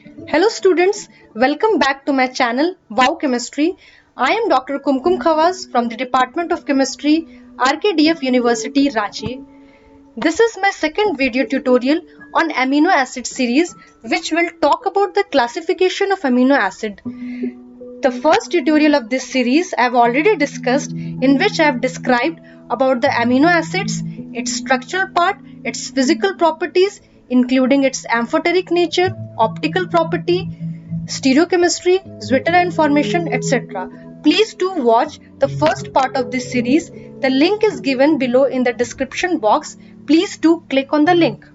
Hello students, welcome back to my channel Wow Chemistry. I am Dr. Kumkum Khawas from the Department of Chemistry, RKDF University, Ranchi. This is my second video tutorial on amino acid series which will talk about the classification of amino acid. The first tutorial of this series I have already discussed, in which I have described about the amino acids, its structural part, its physical properties including its amphoteric nature, optical property, stereochemistry, Zwitterion formation, etc. Please do watch the first part of this series. The link is given below in the description box. Please do click on the link.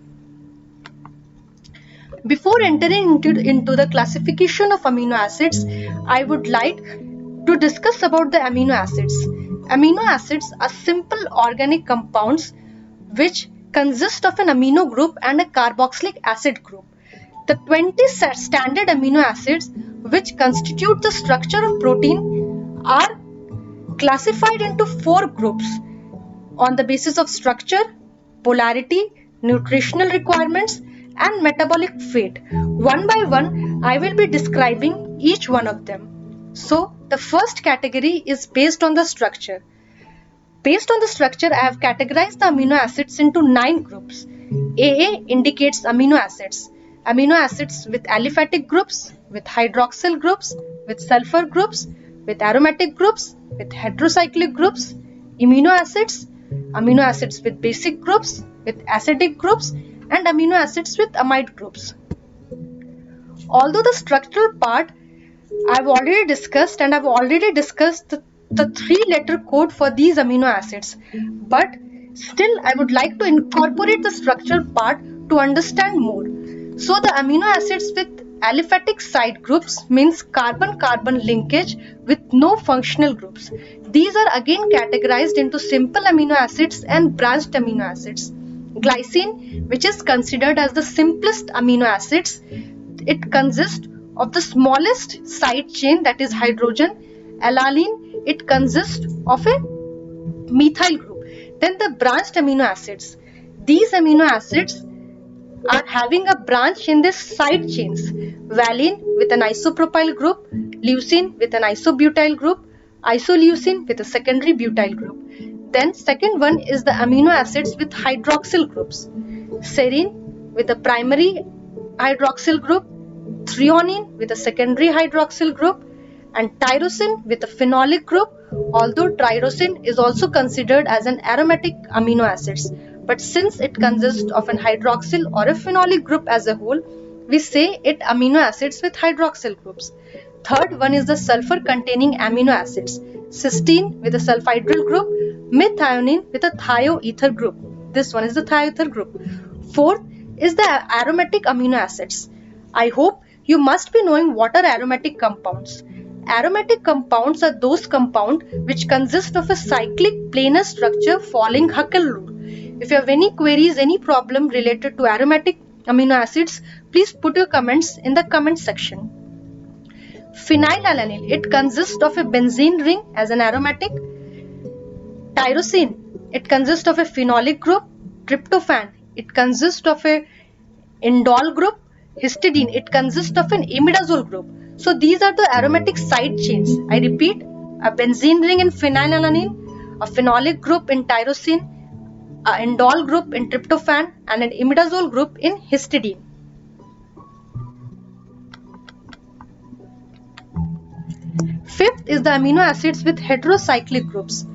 Before entering into the classification of amino acids, I would like to discuss about the amino acids. Amino acids are simple organic compounds which consist of an amino group and a carboxylic acid group. The 20 standard amino acids which constitute the structure of protein are classified into 4 groups on the basis of structure, polarity, nutritional requirements, and metabolic fate. One by one, I will be describing each one of them. So, the first category is based on the structure. Based on the structure, I have categorized the amino acids into 9 groups. AA indicates amino acids. Amino acids with aliphatic groups, with hydroxyl groups, with sulfur groups, with aromatic groups, with heterocyclic groups, amino acids with basic groups, with acidic groups, and amino acids with amide groups. Although the structural part I've already discussed, and I've already discussed the 3-letter code for these amino acids, but still I would like to incorporate the structural part to understand more. So the amino acids with aliphatic side groups means carbon-carbon linkage with no functional groups. These are again categorized into simple amino acids and branched amino acids. Glycine, which is considered as the simplest amino acids, it consists of the smallest side chain, that is hydrogen. Alanine, it consists of a methyl group. Then the branched amino acids. These amino acids are having a branch in their side chains. Valine with an isopropyl group, leucine with an isobutyl group, isoleucine with a secondary butyl group. Then second one is the amino acids with hydroxyl groups. Serine with a primary hydroxyl group, threonine with a secondary hydroxyl group, and tyrosine with a phenolic group, although tyrosine is also considered as an aromatic amino acids. But since it consists of an hydroxyl or a phenolic group as a whole, we say it amino acids with hydroxyl groups. Third one is the sulfur containing amino acids. Cysteine with a sulfhydryl group, methionine with a thioether group. This one is the thioether group. Fourth is the aromatic amino acids. I hope you must be knowing what are aromatic compounds. Aromatic compounds are those compounds which consist of a cyclic planar structure following Huckel rule. If you have any queries, any problem related to aromatic amino acids, please put your comments in the comment section. Phenylalanine, it consists of a benzene ring as an aromatic. Tyrosine, it consists of a phenolic group. Tryptophan, it consists of a indole group. Histidine, it consists of an imidazole group. So these are the aromatic side chains. I repeat, a benzene ring in phenylalanine, a phenolic group in tyrosine, an indole group in tryptophan, and an imidazole group in histidine. Fifth is the amino acids with heterocyclic groups.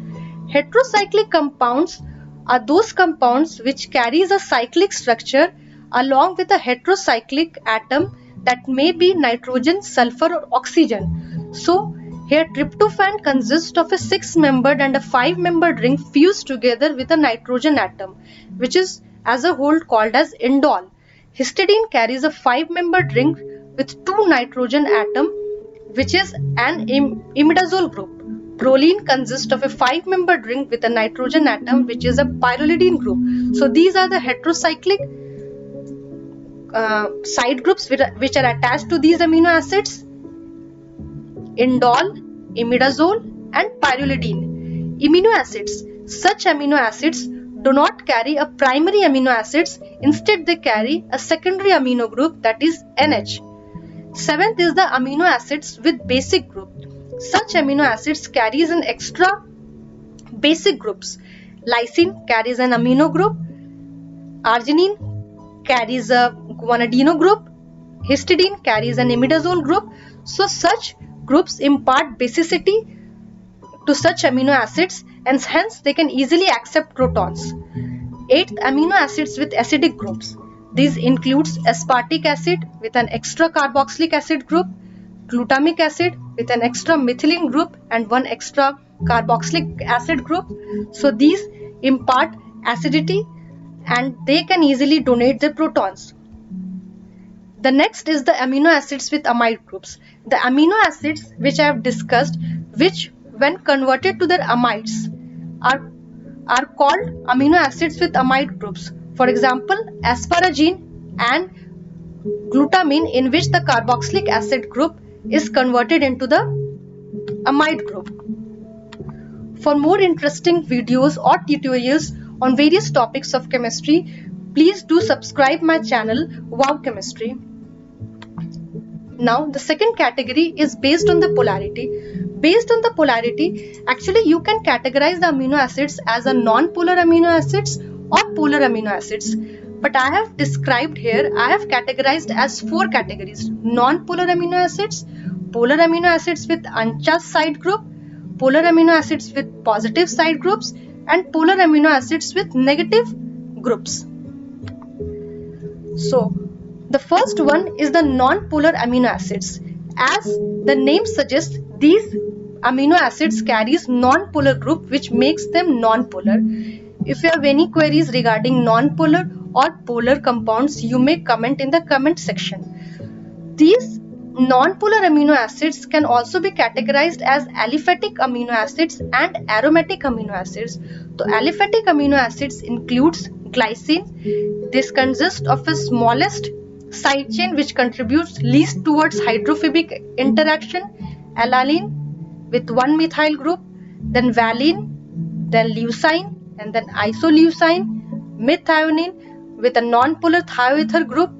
Heterocyclic compounds are those compounds which carries a cyclic structure along with a heterocyclic atom that may be nitrogen, sulfur, or oxygen. So here tryptophan consists of a 6-membered and a 5-membered ring fused together with a nitrogen atom, which is as a whole called as indole. Histidine carries a 5-membered ring with 2 nitrogen atom, which is an imidazole group. Proline consists of a 5-membered ring with a nitrogen atom, which is a pyrrolidine group. So these are the heterocyclic side groups which are attached to these amino acids: indole, imidazole, and pyrrolidine. Amino acids. Such amino acids do not carry a primary amino acids, instead they carry a secondary amino group, that is NH. Seventh is the amino acids with basic group. Such amino acids carries an extra basic groups. Lysine carries an amino group. Arginine carries a guanidino group. Histidine carries an imidazole group. So such groups impart basicity to such amino acids and hence they can easily accept protons. Eighth, amino acids with acidic groups. These includes aspartic acid with an extra carboxylic acid group, glutamic acid with an extra methylene group and one extra carboxylic acid group. So these impart acidity and they can easily donate the protons. The next is the amino acids with amide groups. The amino acids which I have discussed, which when converted to their amides are called amino acids with amide groups. For example, asparagine and glutamine, in which the carboxylic acid group is converted into the amide group. For more interesting videos or tutorials on various topics of chemistry, please do subscribe my channel Wow Chemistry. Now the second category is based on the polarity. Based on the polarity, actually you can categorize the amino acids as a non-polar amino acids or polar amino acids. But I have described here, I have categorized as 4 categories: non-polar amino acids, polar amino acids with uncharged side group, polar amino acids with positive side groups, and polar amino acids with negative groups. So the first one is the non-polar amino acids. As the name suggests, these amino acids carries non-polar group which makes them non-polar. If you have any queries regarding non-polar or polar compounds, you may comment in the comment section. These non-polar amino acids can also be categorized as aliphatic amino acids and aromatic amino acids. So aliphatic amino acids includes glycine. This consists of a smallest side chain which contributes least towards hydrophobic interaction, alanine with one methyl group, then valine, then leucine, and then isoleucine, methionine with a non-polar thioether group,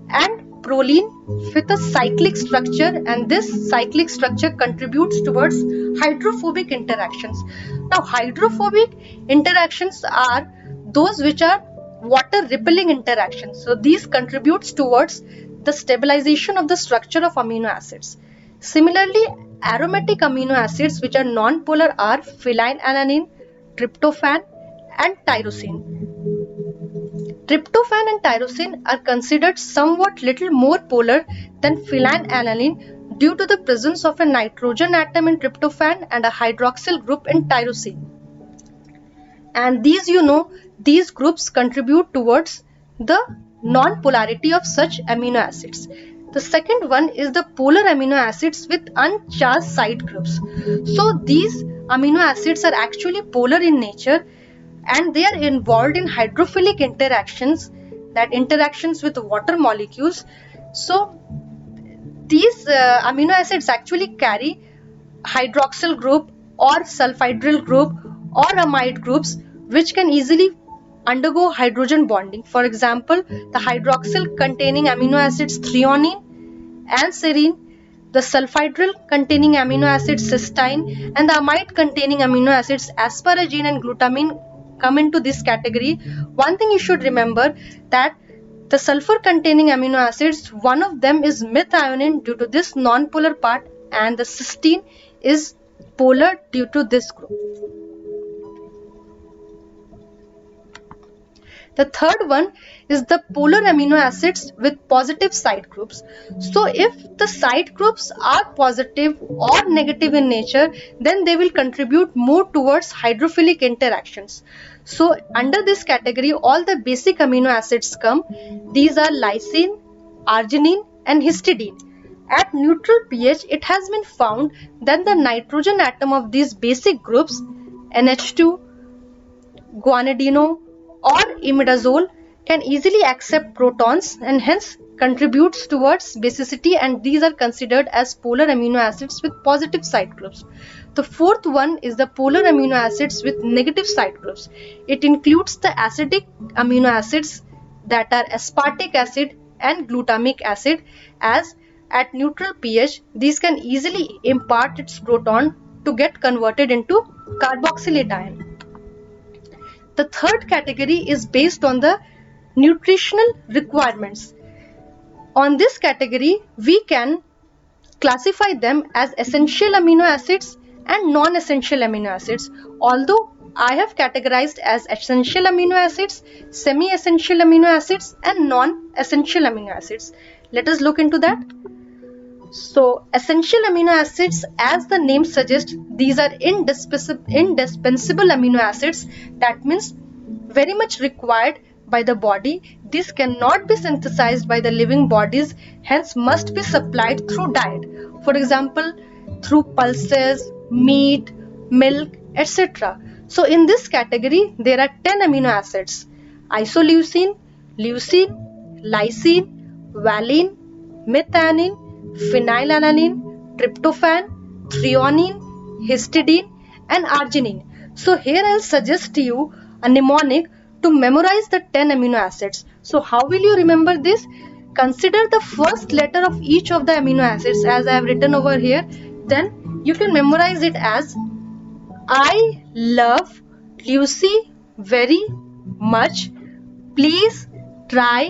and proline with a cyclic structure, and this cyclic structure contributes towards hydrophobic interactions. Now hydrophobic interactions are those which are water repelling interactions. So these contributes towards the stabilization of the structure of amino acids. Similarly, aromatic amino acids which are non-polar are phenylalanine, tryptophan and tyrosine. Tryptophan and tyrosine are considered somewhat little more polar than phenylalanine due to the presence of a nitrogen atom in tryptophan and a hydroxyl group in tyrosine. And these groups contribute towards the non-polarity of such amino acids. The second one is the polar amino acids with uncharged side groups. So these amino acids are actually polar in nature and they are involved in hydrophilic interactions, that interactions with water molecules. So these amino acids actually carry hydroxyl group or sulfhydryl group or amide groups which can easily undergo hydrogen bonding. For example, the hydroxyl containing amino acids threonine and serine, the sulfhydryl containing amino acids cysteine, and the amide containing amino acids asparagine and glutamine come into this category. One thing you should remember, that the sulfur containing amino acids, one of them is methionine due to this non-polar part, and the cysteine is polar due to this group. The third one is the polar amino acids with positive side groups. So if the side groups are positive or negative in nature, then they will contribute more towards hydrophilic interactions. So under this category, all the basic amino acids come. These are lysine, arginine and histidine. At neutral pH, it has been found that the nitrogen atom of these basic groups, NH2, guanidino or imidazole, can easily accept protons and hence contributes towards basicity, and these are considered as polar amino acids with positive side groups. The fourth one is the polar amino acids with negative side groups. It includes the acidic amino acids that are aspartic acid and glutamic acid, as at neutral pH, these can easily impart its proton to get converted into carboxylate ion. The third category is based on the nutritional requirements. On this category, we can classify them as essential amino acids and non-essential amino acids. Although I have categorized as essential amino acids, semi-essential amino acids and non-essential amino acids. Let us look into that. So essential amino acids, as the name suggests, these are indispensable amino acids. That means very much required by the body. This cannot be synthesized by the living bodies, hence must be supplied through diet. For example, through pulses, meat, milk, etc. So in this category, there are 10 amino acids: isoleucine, leucine, lysine, valine, methionine, phenylalanine, tryptophan, threonine, histidine, and arginine. So here I'll suggest you a mnemonic to memorize the 10 amino acids. So how will you remember this? Consider the first letter of each of the amino acids as I have written over here. Then you can memorize it as I love Lucy very much. Please try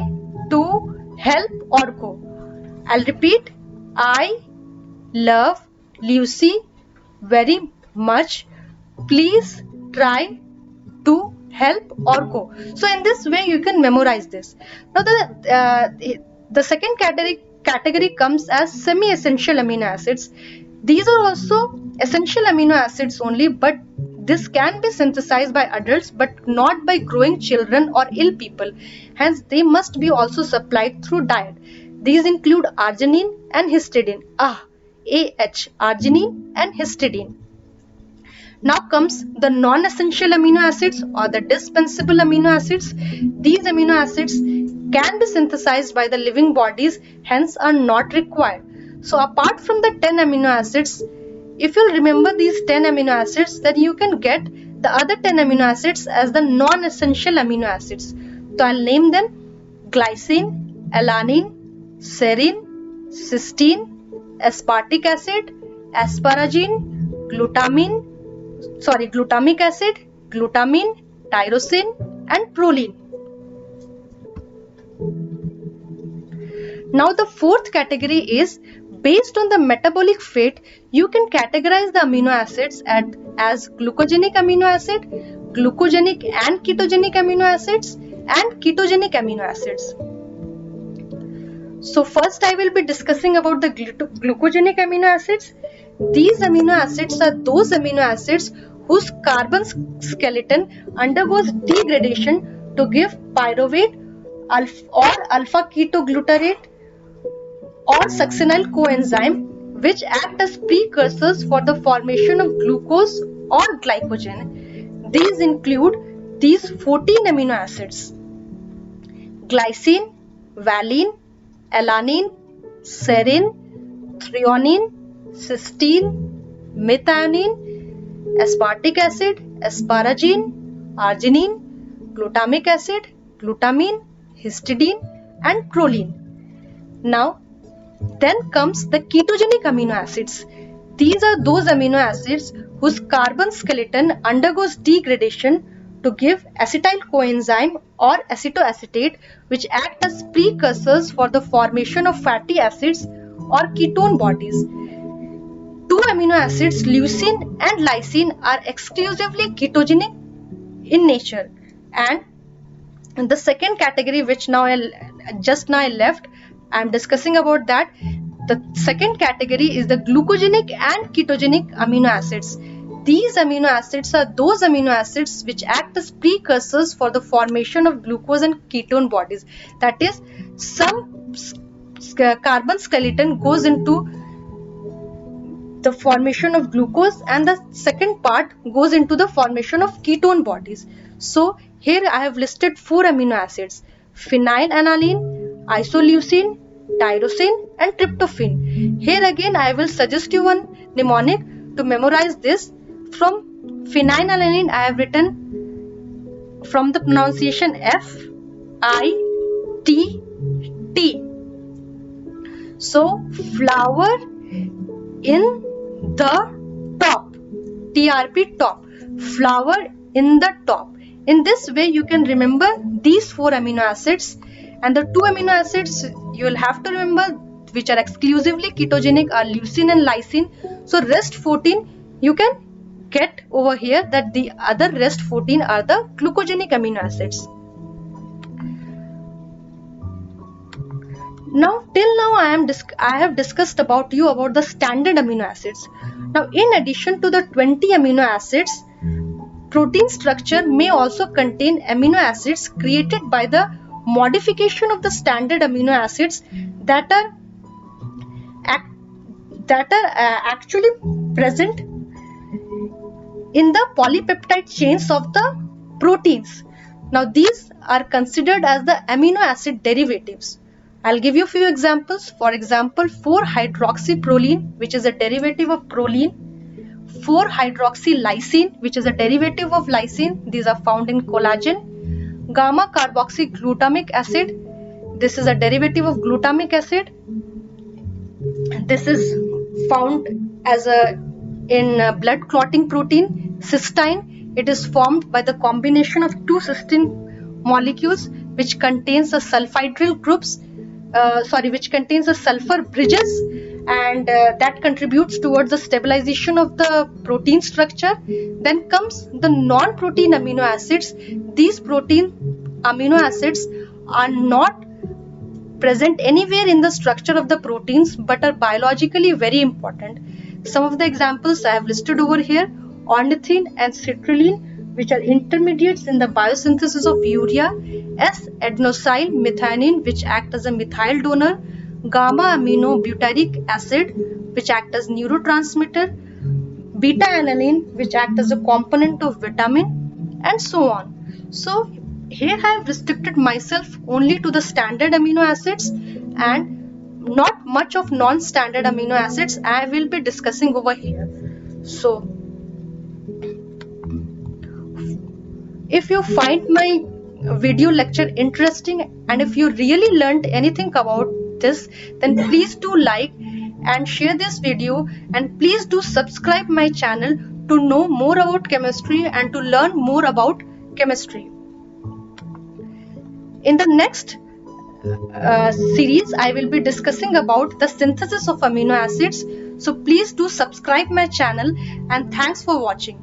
to help Orko. I'll repeat. I love Lucy very much. Please try to help Orko. So in this way you can memorize this. Now the second category comes as semi-essential amino acids. These are also essential amino acids only, but this can be synthesized by adults but not by growing children or ill people. Hence they must be also supplied through diet. These include arginine and histidine. Arginine and histidine. Now comes the non-essential amino acids or the dispensable amino acids. These amino acids can be synthesized by the living bodies, hence are not required. So apart from the 10 amino acids, if you remember these 10 amino acids, then you can get the other 10 amino acids as the non-essential amino acids. So I'll name them: glycine, alanine, serine, cysteine, aspartic acid, asparagine, glutamic acid, glutamine, tyrosine, and proline. Now the fourth category is based on the metabolic fate. You can categorize the amino acids as glucogenic amino acid, glucogenic and ketogenic amino acids, and ketogenic amino acids. So first I will be discussing about the glucogenic amino acids. These amino acids are those amino acids whose carbon skeleton undergoes degradation to give pyruvate or alpha ketoglutarate or succinyl coenzyme, which act as precursors for the formation of glucose or glycogen. These include these 14 amino acids: glycine, valine, alanine, serine, threonine, cysteine, methionine, aspartic acid, asparagine, arginine, glutamic acid, glutamine, histidine, and proline. Now then comes the ketogenic amino acids. These are those amino acids whose carbon skeleton undergoes degradation to give acetyl coenzyme or acetoacetate, which act as precursors for the formation of fatty acids or ketone bodies. Two amino acids, leucine and lysine, are exclusively ketogenic in nature. And the second category, which just now I left, I am discussing about that. The second category is the glucogenic and ketogenic amino acids. These amino acids are those amino acids which act as precursors for the formation of glucose and ketone bodies. That is, some carbon skeleton goes into the formation of glucose and the second part goes into the formation of ketone bodies. So here I have listed 4 amino acids: phenylalanine, isoleucine, tyrosine, and tryptophan. Here again I will suggest you one mnemonic to memorize this. From phenylalanine I have written from the pronunciation F-I-T-T. So flower in the top, TRP top, flower in the top. In this way you can remember these 4 amino acids, and the 2 amino acids you will have to remember which are exclusively ketogenic are leucine and lysine. So rest 14 you can get over here that the other rest 14 are the glucogenic amino acids. Now till now I have discussed about the standard amino acids. Now in addition to the 20 amino acids, protein structure may also contain amino acids created by the modification of the standard amino acids that are actually present in the polypeptide chains of the proteins. Now these are considered as the amino acid derivatives. I'll give you a few examples. For example, 4-hydroxyproline, which is a derivative of proline, 4-hydroxylysine, which is a derivative of lysine. These are found in collagen. Gamma carboxyglutamic acid. This is a derivative of glutamic acid. This is found as in blood clotting protein. Cysteine. It is formed by the combination of 2 cysteine molecules which contains the sulfhydryl groups. Which contains the sulfur bridges, and that contributes towards the stabilization of the protein structure. Then comes the non-protein amino acids. These protein amino acids are not present anywhere in the structure of the proteins but are biologically very important. Some of the examples I have listed over here: ornithine and citrulline, which are intermediates in the biosynthesis of urea, S-adenosyl methionine, which act as a methyl donor, gamma amino butyric acid, which act as neurotransmitter, beta aniline, which act as a component of vitamin, and so on. So here I have restricted myself only to the standard amino acids and not much of non-standard amino acids I will be discussing over here. So if you find my video lecture interesting and if you really learned anything about this, then please do like and share this video, and please do subscribe my channel to know more about chemistry and to learn more about chemistry. In the next series I will be discussing about the synthesis of amino acids. So please do subscribe my channel, and thanks for watching.